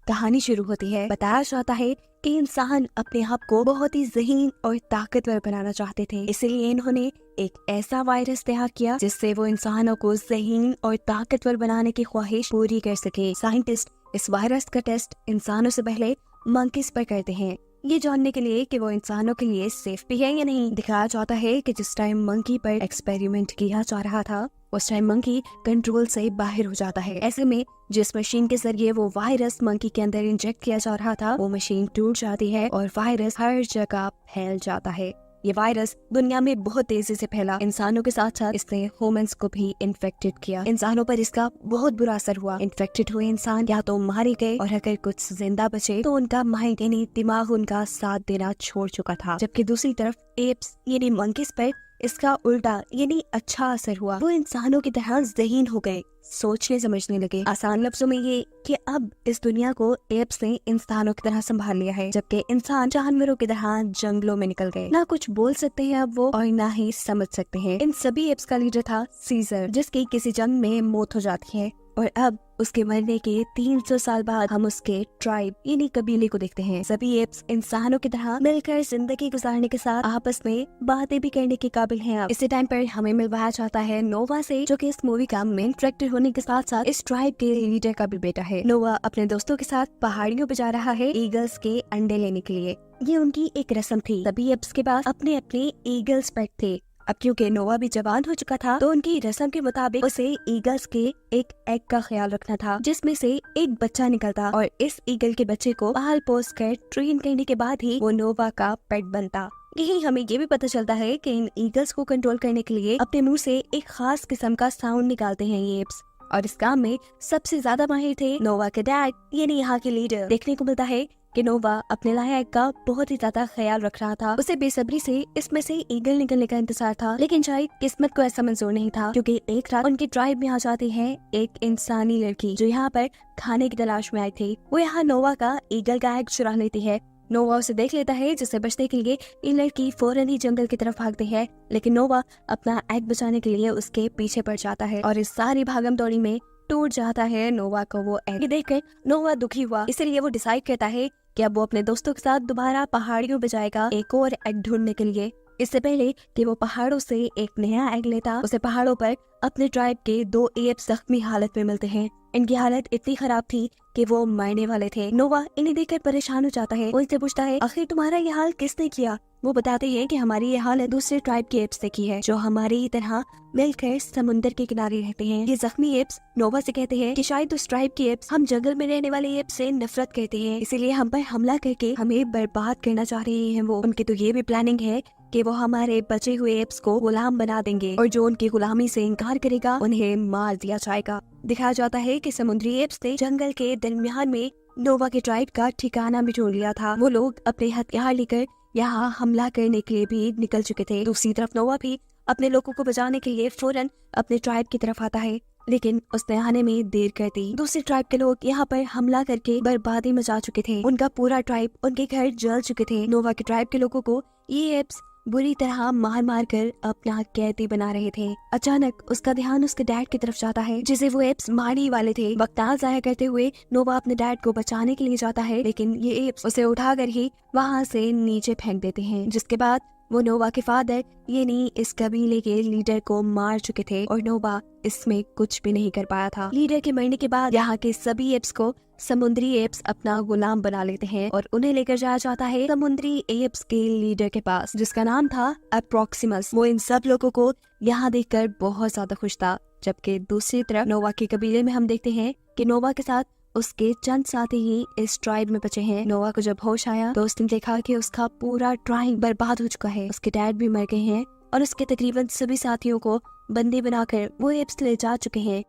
कहानी शुरू होती है। बताया जाता है कि इंसान अपने आप को बहुत ही ज़हीन और ताकतवर बनाना चाहते थे, इसलिए इन्होंने एक ऐसा वायरस तैयार किया जिससे वो इंसानों को ज़हीन और ताकतवर बनाने की ख्वाहिश पूरी कर सके। साइंटिस्ट इस वायरस का टेस्ट इंसानों से पहले मंकीज पर करते हैं, ये जानने के लिए कि वो इंसानों के लिए सेफ भी है या नहीं। दिखाया जाता है कि जिस टाइम मंकी पर एक्सपेरिमेंट किया जा रहा था उस टाइम मंकी कंट्रोल से बाहर हो जाता है। ऐसे में जिस मशीन के जरिए वो वायरस मंकी के अंदर इंजेक्ट किया जा रहा था वो मशीन टूट जाती है और वायरस हर जगह फैल जाता है। ये वायरस दुनिया में बहुत तेजी से फैला, इंसानों के साथ साथ इसने ह्यूमंस को भी इन्फेक्टेड किया। इंसानों पर इसका बहुत बुरा असर हुआ। इन्फेक्टेड हुए इंसान या तो मारे गए और अगर कुछ जिंदा बचे तो उनका माइंड यानी दिमाग उनका साथ देना छोड़ चुका था। जबकि दूसरी तरफ एप्स यानी मंकीज पर इसका उल्टा यानी अच्छा असर हुआ। वो इंसानों की तरह ज़हीन हो गए, सोचने समझने लगे। आसान लफ्जों में ये कि अब इस दुनिया को एप्स ने इंसानों की तरह संभाल लिया है, जबकि इंसान जानवरों की तरह जंगलों में निकल गए। ना कुछ बोल सकते हैं अब वो और ना ही समझ सकते हैं। इन सभी एप्स का लीडर था सीजर, जिसकी किसी जंग में मौत हो जाती है और अब उसके मरने के 300 साल बाद हम उसके ट्राइब यानी कबीले को देखते हैं। सभी एप्स इंसानों की तरह मिलकर जिंदगी गुजारने के साथ आपस में बातें भी करने के काबिल हैं। अब इसी टाइम पर हमें मिलवाया जाता है नोवा से, जो कि इस मूवी का मेन कैरेक्टर होने के साथ साथ इस ट्राइब के लीडर का भी बेटा है। नोवा अपने दोस्तों के साथ पहाड़ियों पे जा रहा है ईगल्स के अंडे लेने के लिए। ये उनकी एक रस्म थी। सभी एप्स के पास अपने अपने ईगल्स पेट थे। अब क्योंकि नोवा भी जवान हो चुका था तो उनकी रस्म के मुताबिक उसे ईगल्स के एक एग का ख्याल रखना था, जिसमें से एक बच्चा निकलता और इस ईगल के बच्चे को पाल पोस कर ट्रेन करने के बाद ही वो नोवा का पेट बनता। यही हमें ये भी पता चलता है कि इन ईगल्स को कंट्रोल करने के लिए अपने मुंह से एक खास किस्म का साउंड निकालते हैं ये एप्स, और इस काम में सबसे ज्यादा माहिर थे नोवा के डैड यानी यहाँ के लीडर। देखने को मिलता है कि नोवा अपने लाया एग का बहुत ही ज्यादा ख्याल रख रहा था। उसे बेसब्री से इसमें से ईगल निकलने का इंतजार था, लेकिन शायद किस्मत को ऐसा मंजूर नहीं था, क्योंकि एक रात उनकी ट्राइब में आ जाती है एक इंसानी लड़की जो यहाँ पर खाने की तलाश में आई थी। वो यहाँ नोवा का ईगल का एग चुरा लेती है। नोवा उसे देख लेता है, जिससे बचने के लिए ये लड़की फौरन ही जंगल की तरफ भागती है, लेकिन नोवा अपना एग बचाने के लिए उसके पीछे पड़ जाता है और इस सारी भागम दौड़ी में टूट जाता है नोवा को वो एग। देखकर नोवा दुखी हुआ, इसलिए वो डिसाइड करता है कि अब वो अपने दोस्तों के साथ दोबारा पहाड़ियों पे जाएगा एक और एग ढूंढने के लिए। इससे पहले कि वो पहाड़ों से एक नया एग लेता, उसे पहाड़ों पर अपने ट्राइब के 2 एप्स जख्मी हालत में मिलते हैं। इनकी हालत इतनी खराब थी कि वो मरने वाले थे। नोवा इन्हें देखकर परेशान हो जाता है। वो इनसे पूछता है आखिर तुम्हारा ये हाल किसने किया। वो बताते हैं कि हमारी ये हालत दूसरे ट्राइब के एप्स ने की है, जो हमारी ही तरह मिलकर समुद्र के किनारे रहते हैं। ये जख्मी एप्स नोवा से कहते हैं कि शायद उस ट्राइब के एप्स हम जंगल में रहने वाले एप्स से नफरत करते हैं, इसीलिए हम पर हमला करके हमें बर्बाद करना चाह रहे हैं। वो उनकी तो ये भी प्लानिंग है कि वो हमारे बचे हुए एप्स को गुलाम बना देंगे और जो उनकी गुलामी से इनकार करेगा उन्हें मार दिया जाएगा। दिखाया जाता है कि समुद्री एप्स ने जंगल के दरमियान में नोवा के ट्राइब का ठिकाना भी ढूंढ लिया था। वो लोग अपने हथियार लेकर यहाँ हमला करने के लिए भी निकल चुके थे। दूसरी तरफ नोवा भी अपने लोगों को बचाने के लिए फौरन अपने ट्राइब की तरफ आता है, लेकिन उसने आने में देर कर दी। दूसरे ट्राइब के लोग यहाँ पर हमला करके बर्बादी मचा चुके थे। उनका पूरा ट्राइब, उनके घर जल चुके थे। नोवा के ट्राइब के लोगों को ये एप्स बुरी तरह मार मार कर अपना कैदी बना रहे थे। अचानक उसका ध्यान उसके डैड की तरफ जाता है, जिसे वो एप्स मारने वाले थे। वक्त जाया करते हुए नोवा अपने डैड को बचाने के लिए जाता है, लेकिन ये एप्स उसे उठाकर ही वहाँ से नीचे फेंक देते हैं, जिसके बाद वो नोवा के फादर यानी इस कबीले के लीडर को मार चुके थे और नोवा इसमें कुछ भी नहीं कर पाया था। लीडर के मरने के बाद यहाँ के सभी एप्स को समुद्री एप्स अपना गुलाम बना लेते हैं और उन्हें लेकर जाया जाता है समुद्री एप्स के लीडर के पास, जिसका नाम था अप्रोक्सिमस। वो इन सब लोगों को यहाँ देखकर बहुत ज्यादा खुश था। जबकि दूसरी तरफ नोवा के कबीले में हम देखते हैं कि नोवा के साथ उसके चंद साथी ही इस ट्राइब में बचे हैं। नोवा को जब होश आया तो उसने देखा कि उसका पूरा ट्राइब बर्बाद हो चुका है। उसके डैड भी मर गए हैं और उसके तकरीबन सभी साथियों को बंदी बनाकर वो एप्स ले जा चुके हैं।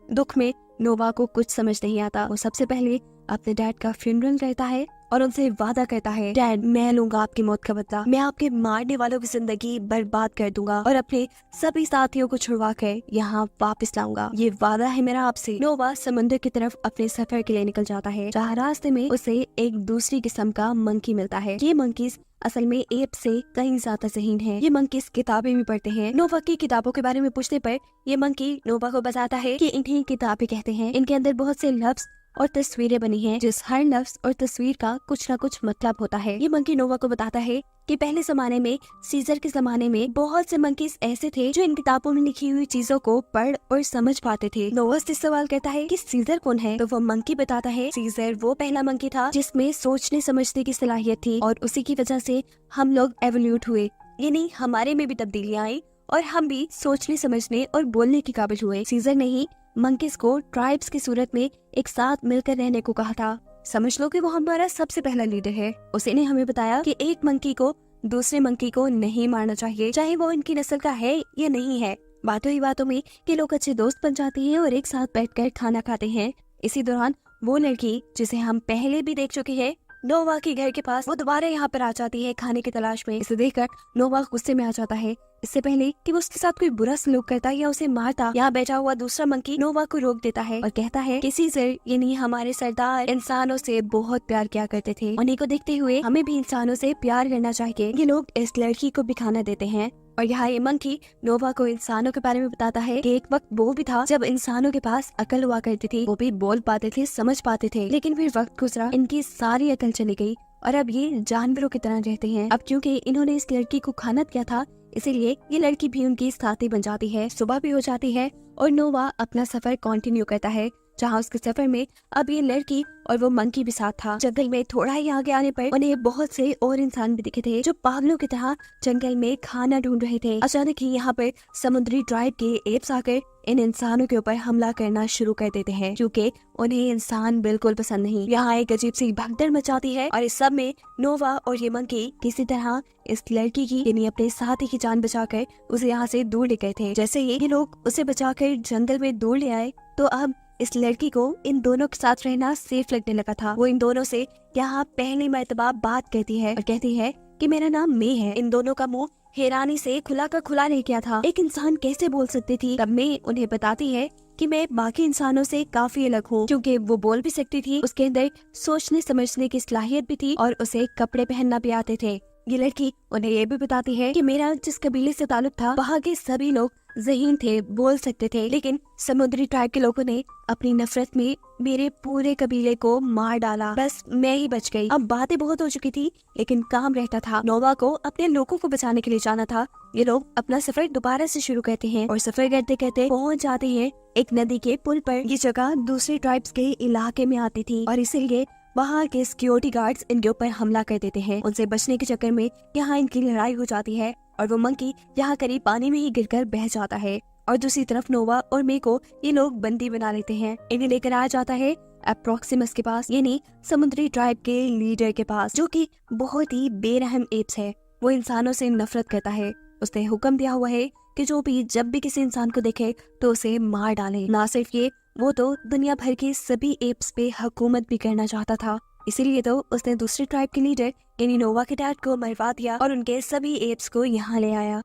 दुख में नोवा को कुछ समझ नहीं आता। वो सबसे पहले अपने डैड का फ्यूनरल करता है और उनसे वादा करता है, डैड मैं लूंगा आपकी मौत का बदला, मैं आपके मारने वालों की जिंदगी बर्बाद कर दूंगा और अपने सभी साथियों को छुड़वा कर यहाँ वापस लाऊंगा, ये वादा है मेरा आपसे। नोवा समुद्र की तरफ अपने सफर के लिए निकल जाता है, जहाँ रास्ते में उसे एक दूसरी किस्म का मंकी मिलता है। ये मंकीज असल में एप से कहीं ज्यादा ज़हीन है। ये मंकीज किताबें भी पढ़ते हैं। नोवा की किताबों के बारे में पूछने पर ये मंकी नोवा को बताता है कि इन्हीं किताबें कहते हैं, इनके अंदर बहुत से लफ्ज और तस्वीरें बनी हैं, जिस हर लफ्ज और तस्वीर का कुछ न कुछ मतलब होता है। ये मंकी नोवा को बताता है कि पहले जमाने में, सीजर के जमाने में, बहुत से मंकीज ऐसे थे जो इन किताबों में लिखी हुई चीजों को पढ़ और समझ पाते थे। नोवा से सवाल करता है कि सीजर कौन है, तो वो मंकी बताता है सीजर वो पहला मंकी था जिसमें सोचने समझने की सलाहियत थी और उसी की वजह से हम लोग एवोल्यूट हुए, यानी हमारे में भी तब्दीलियां आई और हम भी सोचने समझने और बोलने के काबिल हुए। सीजर ने ही मंकीज को ट्राइब्स की सूरत में एक साथ मिलकर रहने को कहा था। समझ लो कि वो हमारा सबसे पहला लीडर है। उसी ने हमें बताया कि एक मंकी को दूसरे मंकी को नहीं मारना चाहिए, चाहे वो इनकी नस्ल का है या नहीं है। बातों ही बातों में कि लोग अच्छे दोस्त बन जाते हैं और एक साथ बैठकर खाना खाते हैं। इसी दौरान वो लड़की जिसे हम पहले भी देख चुके हैं, नोवा के घर के पास, वो दोबारा यहाँ पर आ जाती है खाने की तलाश में। इसे देखकर नोवा गुस्से में आ जाता है। इससे पहले कि वो उसके साथ कोई बुरा सलूक करता या उसे मारता, यहाँ बैठा हुआ दूसरा मंकी नोवा को रोक देता है और कहता है कि सीजर यानी हमारे सरदार इंसानों से बहुत प्यार किया करते थे। उन्हीं को देखते हुए हमें भी इंसानों से प्यार करना चाहिए। ये लोग इस लड़की को भी खाना देते हैं और यहाँ ये मंकी नोवा को इंसानों के बारे में बताता है कि एक वक्त वो भी था जब इंसानों के पास अकल हुआ करती थी, वो भी बोल पाते थे, समझ पाते थे, लेकिन फिर वक्त गुजरा, इनकी सारी अकल चली गई और अब ये जानवरों की तरह रहते हैं। अब क्योंकि इन्होंने इस लड़की को खाना दिया था, इसीलिए ये लड़की भी उनकी साथी बन जाती है। सुबह भी हो जाती है और नोवा अपना सफर कंटिन्यू करता है, जहाँ उसके सफर में अब ये लड़की और वो मंकी भी साथ था। जंगल में थोड़ा ही आगे आने पर उन्हें बहुत से और इंसान भी दिखे थे जो पागलों की तरह जंगल में खाना ढूंढ रहे थे। अचानक ही यहाँ पर समुद्री ट्राइब के एप्स आकर इन इंसानों के ऊपर हमला करना शुरू कर देते हैं, क्योंकि उन्हें इंसान बिल्कुल पसंद नहीं। यहाँ एक अजीब सी भगदड़ मचाती है और इस सब में नोवा और ये मंकी किसी तरह इस लड़की की यानी अपने साथी की जान बचाकर उसे यहाँ से दूर ले गए थे। जैसे ही ये लोग उसे बचाकर जंगल में दूर ले आए तो अब इस लड़की को इन दोनों के साथ रहना सेफ लगने लगा था। वो इन दोनों से यहाँ पहली मर्तबा बात कहती है और कहती है कि मेरा नाम मे है। इन दोनों का मुंह हैरानी से खुला का खुला रह गया था। एक इंसान कैसे बोल सकती थी? तब मे उन्हें बताती है कि मैं बाकी इंसानों से काफी अलग हूँ, क्योंकि वो बोल भी सकती थी, उसके अंदर सोचने समझने की सलाहियत भी थी और उसे कपड़े पहनना भी आते थे। ये लड़की उन्हें ये भी बताती है कि मेरा जिस कबीले से ताल्लुक था, वहाँ के सभी लोग ज़हीन थे, बोल सकते थे, लेकिन समुद्री ट्राइब के लोगों ने अपनी नफरत में मेरे पूरे कबीले को मार डाला। बस मैं ही बच गई। अब बातें बहुत हो चुकी थी, लेकिन काम रहता था। नोवा को अपने लोगों को बचाने के लिए जाना था। ये लोग अपना सफर दोबारा से शुरू करते हैं और सफर करते करते पहुंच जाते हैं एक नदी के पुल पर। ये जगह दूसरे ट्राइब्स के इलाके में आती थी और इसीलिए वहाँ के सिक्योरिटी गार्ड्स इनके ऊपर हमला कर देते हैं। उनसे बचने के चक्कर में यहाँ इनकी लड़ाई हो जाती है और वो मंकी यहाँ करीब पानी में ही गिरकर बह जाता है और दूसरी तरफ नोवा और मे को ये लोग बंदी बना लेते हैं। इन्हें लेकर आया जाता है अप्रोक्सिमस के पास, यानी समुद्री ट्राइब के लीडर के पास, जो कि बहुत ही बेरहम एप्स है। वो इंसानों से नफरत करता है। उसने हुक्म दिया हुआ है कि जो भी जब भी किसी इंसान को देखे तो उसे मार डाले। ना सिर्फ ये, वो तो दुनिया भर के सभी एप्स पे हुकूमत भी करना चाहता था। इसीलिए तो उसने दूसरे ट्राइब के लीडर यानी नोवा के डैड को मरवा दिया और उनके सभी एप्स को यहाँ ले आया।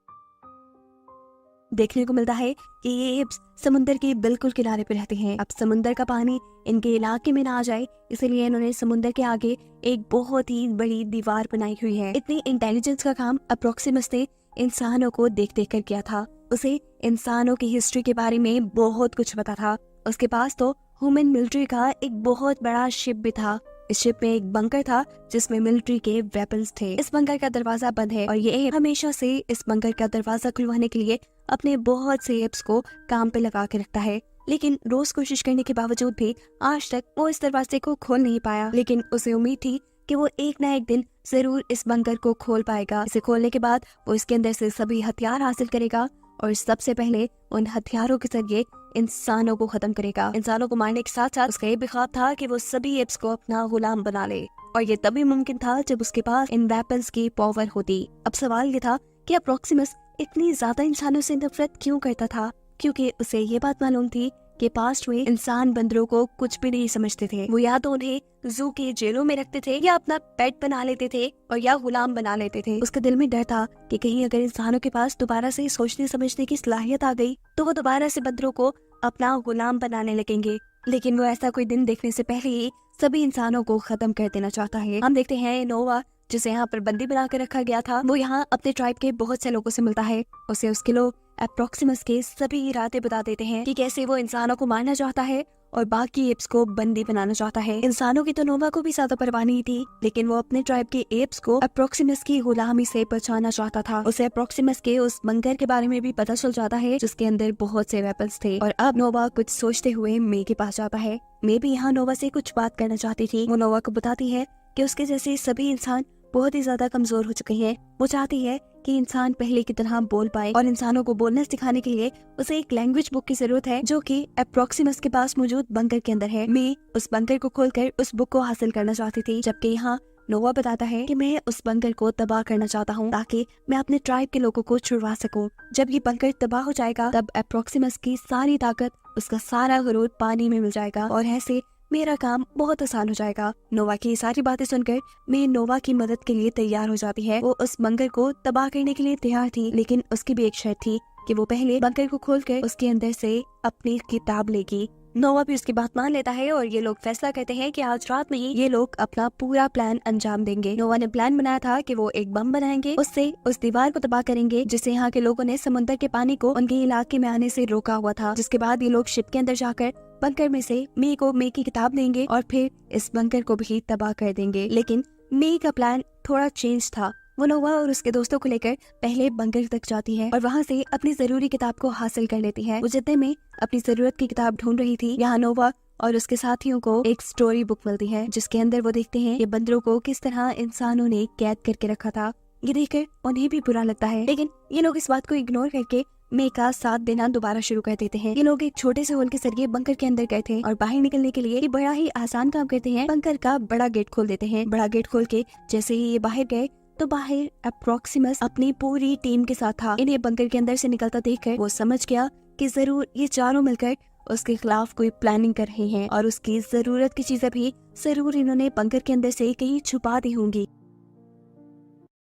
देखने को मिलता है कि ये एप्स समुद्र के बिल्कुल किनारे पे रहते हैं। अब समुद्र का पानी इनके इलाके में ना आ जाए, इसलिए इन्होंने समुद्र के आगे एक बहुत ही बड़ी दीवार बनाई हुई है। इतनी इंटेलिजेंस का काम अप्रोक्सिमस ने इंसानों को देख देख कर किया था। उसे इंसानों की हिस्ट्री के बारे में बहुत कुछ पता था। उसके पास तो ह्यूमन मिलिट्री का एक बहुत बड़ा शिप भी था। इस शिप में एक बंकर था जिसमें मिलिट्री के वेपन्स थे। इस बंकर का दरवाजा बंद है और ये हमेशा से इस बंकर का दरवाजा खुलवाने के लिए अपने बहुत से एप्स को काम पे लगा के रखता है, लेकिन रोज कोशिश करने के बावजूद भी आज तक वो इस दरवाजे को खोल नहीं पाया। लेकिन उसे उम्मीद थी कि वो एक न एक दिन जरूर इस बंकर को खोल पाएगा। इसे खोलने के बाद वो इसके अंदर से सभी हथियार हासिल करेगा और सबसे पहले उन हथियारों के जरिए इंसानों को खत्म करेगा। इंसानों को मारने के साथ साथ उसका ये भी ख्वाब था कि वो सभी एप्स को अपना गुलाम बना ले, और ये तभी मुमकिन था जब उसके पास इन वेपन्स की पावर होती। अब सवाल ये था कि अप्रोक्सिमस इतनी ज्यादा इंसानों से नफरत क्यों करता था, क्योंकि उसे ये बात मालूम थी कि पास्ट में इंसान बंदरों को कुछ भी नहीं समझते थे। वो या तो उन्हें जू के जेलों में रखते थे या अपना पेट बना लेते थे और या गुलाम बना लेते थे। उसके दिल में डर था कि कहीं अगर इंसानों के पास दोबारा से सोचने समझने की सलाहियत आ गई तो वो दोबारा से बंदरों को अपना गुलाम बनाने लगेंगे। लेकिन वो ऐसा कोई दिन देखने से पहले ही सभी इंसानों को खत्म कर देना चाहता है। हम देखते हैं नोवा, जिसे यहाँ पर बंदी बना कर रखा गया था, वो यहाँ अपने ट्राइब के बहुत से लोगों से मिलता है। उसे उसके लोग अप्रोक्सिमस के सभी इरादे बता देते हैं कि कैसे वो इंसानों को मारना चाहता है और बाकी एप्स को बंदी बनाना चाहता है। इंसानों की तो नोवा को भी ज्यादा परवाह नहीं थी, लेकिन वो अपने ट्राइब के एप्स को अप्रोक्सिमस की गुलामी से बचाना चाहता था। उसे अप्रोक्सिमस के उस बंकर के बारे में भी पता चल जाता है जिसके अंदर बहुत से वेपन्स थे। और अब नोवा कुछ सोचते हुए मे के पास जाता है। मे भी यहाँ नोवा से कुछ बात करना चाहती थी। वो नोवा को बताती है कि उसके जैसे सभी इंसान बहुत ही ज्यादा कमजोर हो चुके हैं। वो चाहती है कि इंसान पहले की तरह बोल पाए और इंसानों को बोलना सिखाने के लिए उसे एक लैंग्वेज बुक की जरूरत है जो कि अप्रोक्सिमस के पास मौजूद बंकर के अंदर है। मैं उस बंकर को खोलकर उस बुक को हासिल करना चाहती थी, जबकि यहाँ नोवा बताता है कि मैं उस बंकर को तबाह करना चाहता हूँ ताकि मैं अपने ट्राइब के लोगों को छुड़वा सकूं। जब ये बंकर तबाह हो जाएगा तब अप्रोक्सिमस की सारी ताकत, उसका सारा गुरूर पानी में मिल जाएगा और ऐसे मेरा काम बहुत आसान हो जाएगा। नोवा की सारी बातें सुनकर मैं नोवा की मदद के लिए तैयार हो जाती है। वो उस बंकर को तबाह करने के लिए तैयार थी, लेकिन उसकी भी एक शर्त थी कि वो पहले बंकर को खोलकर उसके अंदर से अपनी किताब लेगी। नोवा भी उसकी बात मान लेता है और ये लोग फैसला करते हैं कि आज रात में ही ये लोग अपना पूरा प्लान अंजाम देंगे। नोवा ने प्लान बनाया था कि वो एक बम बनाएंगे, उससे उस दीवार को तबाह करेंगे जिससे यहाँ के लोगों ने समुद्र के पानी को उनके इलाके में आने से रोका हुआ था। जिसके बाद ये लोग शिप के अंदर जाकर बंकर में से मे को मे की किताब देंगे और फिर इस बंकर को भी तबाह कर देंगे। लेकिन मे का प्लान थोड़ा चेंज था। वो नोवा और उसके दोस्तों को लेकर पहले बंकर तक जाती है और वहाँ से अपनी जरूरी किताब को हासिल कर लेती है। वो जितने में अपनी जरूरत की किताब ढूंढ रही थी, यहाँ नोवा और उसके साथियों को एक स्टोरी बुक मिलती है जिसके अंदर वो देखते हैं कि बंदरों को किस तरह इंसानों ने कैद करके रखा था। ये देखकर उन्हें भी बुरा लगता है, लेकिन ये लोग इस बात को इग्नोर करके मे का साथ देना दोबारा शुरू कर देते हैं। ये लोग एक छोटे से होल के जरिए बंकर के अंदर गए थे और बाहर निकलने के लिए ये बड़ा ही आसान काम करते हैं। बंकर का बड़ा गेट खोल देते हैं। बड़ा गेट खोल के जैसे ही ये बाहर गए तो बाहर अप्रोक्सिमस अपनी पूरी टीम के साथ था। इन्हें बंकर के अंदर से निकलता देखकर वो समझ गया कि जरूर ये चारों मिलकर उसके खिलाफ कोई प्लानिंग कर रहे हैं और उसकी जरूरत की चीजें भी जरूर इन्होंने बंकर के अंदर से कहीं छुपा दी होंगी।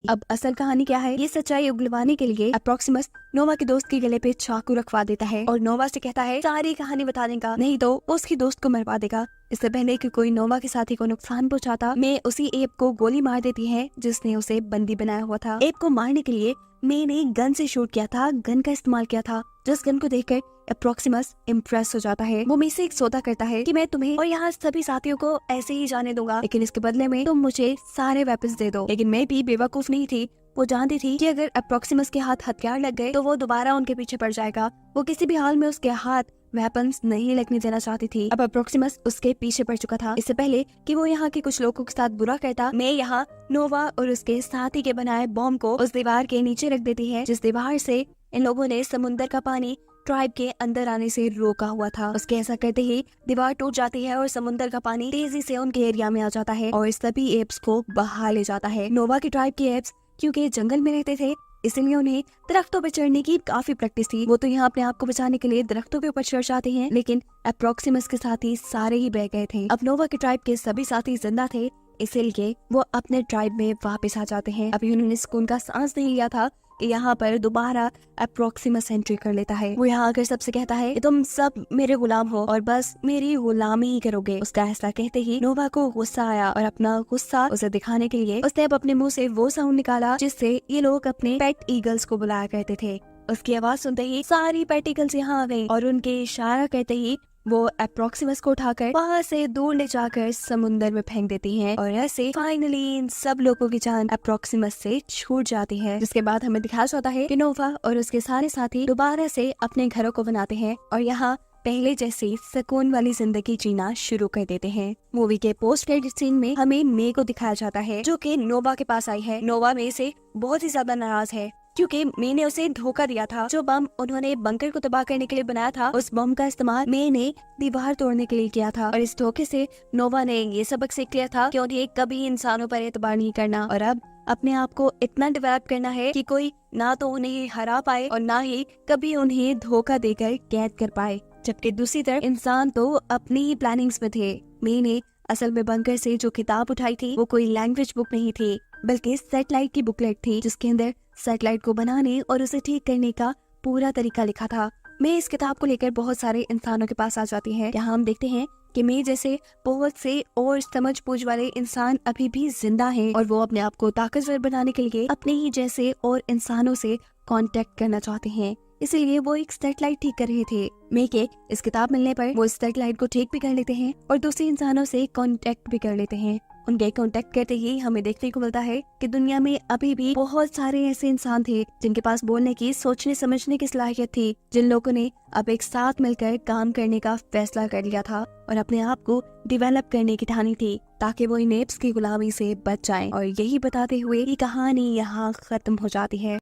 अब असल कहानी क्या है, ये सच्चाई उगलवाने के लिए अप्रोक्सिमस नोवा के दोस्त के गले पे चाकू रखवा देता है और नोवा से कहता है सारी कहानी बताने का, नहीं तो उसकी दोस्त को मरवा देगा। इससे पहले कि कोई नोवा के साथी को नुकसान पहुंचाता, मैं उसी एप को गोली मार देती है जिसने उसे बंदी बनाया हुआ था। एप को मारने के लिए मैंने गन से शूट किया था, गन का इस्तेमाल किया था। जिस गन को देखकर अप्रोक्सिमस इम्प्रेस हो जाता है। वो मुझसे एक सौदा करता है कि मैं तुम्हें और यहाँ सभी साथियों को ऐसे ही जाने दूंगा, लेकिन इसके बदले में तुम मुझे सारे वेपन्स दे दो। लेकिन मैं भी बेवकूफ नहीं थी, वो जानती थी कि अगर अप्रोक्सिमस के हाथ हथियार लग गए तो वो दोबारा उनके पीछे पड़ जाएगा। वो किसी भी हाल में उसके हाथ वेपन्स नहीं लगने देना चाहती थी। अब अप्रोक्सिमस उसके पीछे पड़ चुका था। इससे पहले कि वो यहाँ के कुछ लोगों के साथ बुरा करता, मैं यहाँ नोवा और उसके साथी के बनाए बॉम्ब को उस दीवार के नीचे रख देती है जिस दीवार से इन लोगों ने समुद्र का पानी ट्राइब के अंदर आने से रोका हुआ था। उसके ऐसा करते ही दीवार टूट जाती है और समुद्र का पानी तेजी से उनके एरिया में आ जाता है और सभी एप्स को बहा ले जाता है। नोवा की ट्राइब के एप्स क्योंकि जंगल में रहते थे इसलिए उन्हें दरख्तों पर चढ़ने की काफी प्रैक्टिस थी। वो तो यहाँ अपने आप को बचाने के लिए दरख्तों के ऊपर चढ़ जाते हैं, लेकिन अप्रोक्सिमस के साथी सारे ही बह गए थे। अब नोवा के ट्राइब के सभी साथी जिंदा थे, इसीलिए वो अपने ट्राइब में वापस आ जाते हैं। अभी उन्होंने सुकून का सांस नहीं लिया था कि यहाँ पर दोबारा अप्रोक्सिमस एंट्री कर लेता है। वो यहाँ आकर सबसे कहता है कि तुम सब मेरे गुलाम हो और बस मेरी गुलामी ही करोगे। उसका ऐसा कहते ही नोवा को गुस्सा आया और अपना गुस्सा उसे दिखाने के लिए उसने अब अपने मुंह से वो साउंड निकाला जिससे ये लोग अपने पेट ईगल्स को बुलाया करते थे। उसकी आवाज सुनते ही सारी पेट ईगल्स यहाँ आ गई और उनके इशारा करते ही वो अप्रोक्सिमस को उठाकर वहाँ से दूर ले जाकर समुद्र में फेंक देती हैं और ऐसे फाइनली इन सब लोगों की जान अप्रोक्सिमस से छूट जाती है। जिसके बाद हमें दिखाया जाता है कि नोवा और उसके सारे साथी दोबारा से अपने घरों को बनाते हैं और यहाँ पहले जैसी सुकून वाली जिंदगी जीना शुरू कर देते हैं। मूवी के पोस्ट क्रेडिट सीन में हमें मे को दिखाया जाता है जो कि नोवा के पास आई है। नोवा मे से बहुत ही ज्यादा नाराज है क्योंकि मे ने उसे धोखा दिया था। जो बम उन्होंने बंकर को तबाह करने के लिए बनाया था, उस बम का इस्तेमाल मे ने दीवार तोड़ने के लिए किया था और इस धोखे से नोवा ने ये सबक सीख लिया था कि उन्हें कभी इंसानों पर एतबार नहीं करना और अब अपने आप को इतना डेवलप करना है कि कोई ना तो उन्हें हरा पाए और ना ही कभी उन्हें धोखा देकर कैद कर पाए। जबकि दूसरी तरफ इंसान तो अपनी ही प्लानिंग्स में थे। मे ने असल में बंकर से जो किताब उठाई थी वो कोई लैंग्वेज बुक नहीं थी बल्कि सैटेलाइट की बुकलेट थी जिसके अंदर सैटेलाइट को बनाने और उसे ठीक करने का पूरा तरीका लिखा था। मैं इस किताब को लेकर बहुत सारे इंसानों के पास आ जाती है। यहाँ हम देखते हैं कि मैं जैसे बहुत से और समझ बूझ वाले इंसान अभी भी जिंदा हैं और वो अपने आप को ताकतवर बनाने के लिए अपने ही जैसे और इंसानों से कांटेक्ट करना चाहते हैं। इसीलिए वो एक सेटेलाइट ठीक कर रहे थे। मेके इस किताब मिलने पर वो सेटेलाइट को ठीक भी कर लेते हैं और दूसरे इंसानों से कांटेक्ट भी कर लेते हैं। उनके कांटेक्ट करते ही हमें देखने को मिलता है कि दुनिया में अभी भी बहुत सारे ऐसे इंसान थे जिनके पास बोलने की, सोचने समझने की सलाहियत थी, जिन लोगों ने अब एक साथ मिलकर काम करने का फैसला कर लिया था और अपने आप को डेवलप करने की ठानी थी ताकि वो इन एप्स की गुलामी से बच जाएं। और यही बताते हुए ये कहानी यहाँ खत्म हो जाती है।